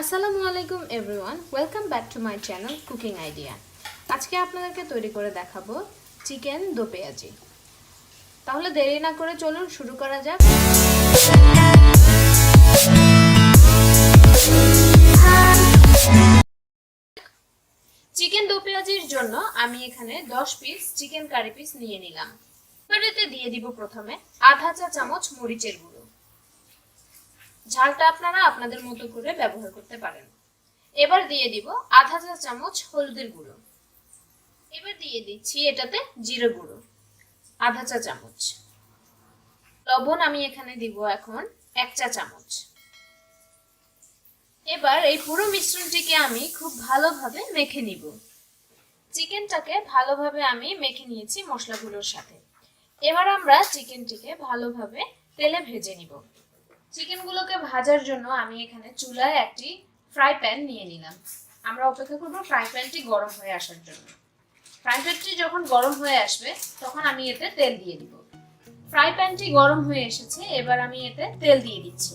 আসসালামু আলাইকুম everyone, welcome back to my channel cooking idea. আজকে আপনাদেরকে তৈরি করে দেখাবো চিকেন দো পেঁয়াজি। তাহলে দেরি না করে চলুন শুরু করা যাক। চিকেন দো পেঁয়াজির জন্য আমি এখানে 10 পিস চিকেন কারি পিস নিয়ে নিলাম। এতে দিয়ে দিব প্রথমে আধা চা চামচ মরিচের গুঁড়ো। ঝালটা আপনারা আপনাদের মতো করে ব্যবহার করতে পারেন। এবার দিয়ে দিব আধা চা চামচ হলুদের গুঁড়ো। এবার দিয়ে দিচ্ছি এটাতে জিরে গুঁড়ো আধা চা চামচ। লবণ আমি এখানে দিব এখন 1 চা চামচ। এবার এই পুরো মিশ্রণটিকে আমি খুব ভালোভাবে মেখে নিব। চিকেনটাকে ভালোভাবে আমি মেখে নিয়েছি মশলাগুলোর সাথে। এবার আমরা চিকেনটিকে ভালোভাবে তেলে ভেজে নিব। চিকেনগুলোকে ভাজার জন্য আমি এখানে চুলায় একটি ফ্রাই প্যান নিয়ে নিলাম। আমরা অপেক্ষা করব ফ্রাই প্যানটি গরম হয়ে আসার জন্য। ফ্রাই প্যানটি যখন গরম হয়ে আসবে তখন আমি এতে তেল দিয়ে দিব। ফ্রাই প্যানটি গরম হয়ে এসেছে, এবার আমি এতে তেল দিয়ে দিচ্ছি।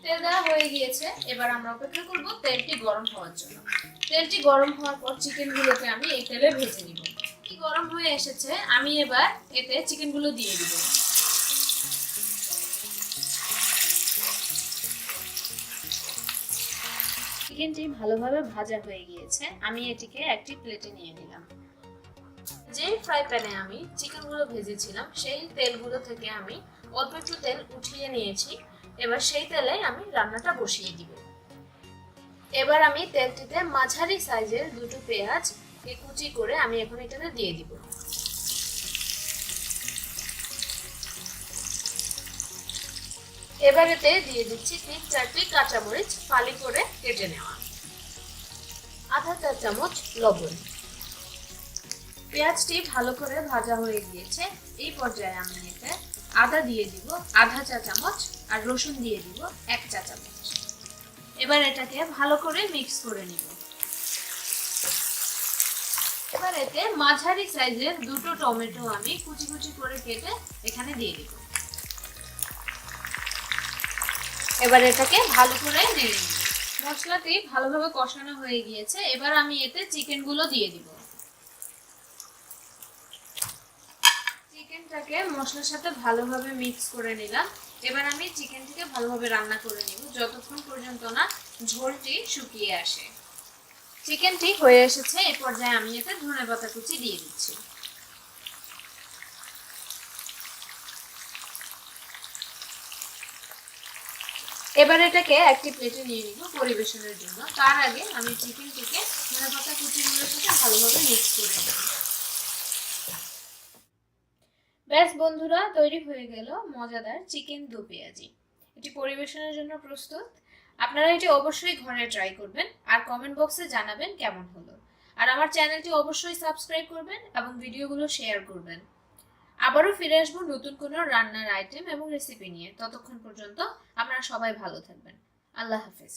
তেল দেওয়া হয়ে গিয়েছে, এবার আমরা অপেক্ষা করব তেলটি গরম হওয়ার জন্য। তেলটি গরম হওয়ার পর চিকেনগুলোকে আমি এই তেলে ভেজে নিব। গরম হয়ে এসেছে, আমি এবার এতে চিকেনগুলো দিয়ে দিব। চিকেনটি ভালোভাবে ভাজা হয়ে গিয়েছে, আমি এটিকে একটি প্লেটে নিয়ে নিলাম। যে ফ্রাই প্যানে আমি চিকেনগুলো ভেজেছিলাম সেই তেলগুলো থেকে আমি অল্প একটু তেল উঠিয়ে নিয়েছি। এবার সেই তেলে আমি রান্নাটা বসিয়ে দিব। এবার আমি তেলটিতে মাঝারি সাইজের দুটো পেঁয়াজ কুচি করে আমি এখন এটাতে দিয়ে দিব। এবার এতে দিয়ে দিচ্ছি 3-4টি কাঁচামরিচ ফালি করে কেটে নেওয়া, আধা চা চামচ লবণ। পেঁয়াজটি ভালো করে ভাজা হয়ে গিয়েছে, এই পর্যায়ে আমি এতে আদা দিয়ে দিব আধা চা চামচ আর রসুন দিয়ে দিব 1 চা চামচ। এবার এটাকে ভালো করে মিক্স করে নিব। এবার এতে মাঝারি সাইজের দুটো টমেটো আমি কুচি কুচি করে কেটে এখানে দিয়ে দিব। এবার এটাকে ভালো করে নেড়ে নিব। মশলাটি ভালোভাবে কষানো হয়ে গিয়েছে, এবার আমি এতে চিকেনগুলো দিয়ে দিব। চিকেনটাকে মশলার সাথে ভালোভাবে মিক্স করে নিলাম। এবার আমি চিকেনটিকে ভালোভাবে রান্না করে নিব যতক্ষণ পর্যন্ত না ঝোলটি শুকিয়ে আসে। চিকেনটি হয়ে এসেছে, এই পর্যায়ে আমি এতে ধনেপাতা কুচি দিয়ে দিচ্ছি। এবার এটাকে একটি প্লেটে নিয়ে নিব পরিবেশনের জন্য। তার আগে আমি চিকেনটিকে ধনেপাতা কুচিগুলোর সাথে ভালোভাবে মিক্স করে নেব। ব্যাস বন্ধুরা, তৈরি হয়ে গেল মজাদার চিকেন দো পেঁয়াজি। এটি পরিবেশনের জন্য প্রস্তুত। আপনারা এটি অবশ্যই ঘরে ট্রাই করবেন আর কমেন্ট বক্সে জানাবেন কেমন হলো। আর আমার চ্যানেলটি অবশ্যই সাবস্ক্রাইব করবেন এবং ভিডিওগুলো শেয়ার করবেন। আবারও ফিরে আসবো নতুন কোনো রান্নার আইটেম এবং রেসিপি নিয়ে। ততক্ষণ পর্যন্ত আপনারা সবাই ভালো থাকবেন। আল্লাহ হাফেজ।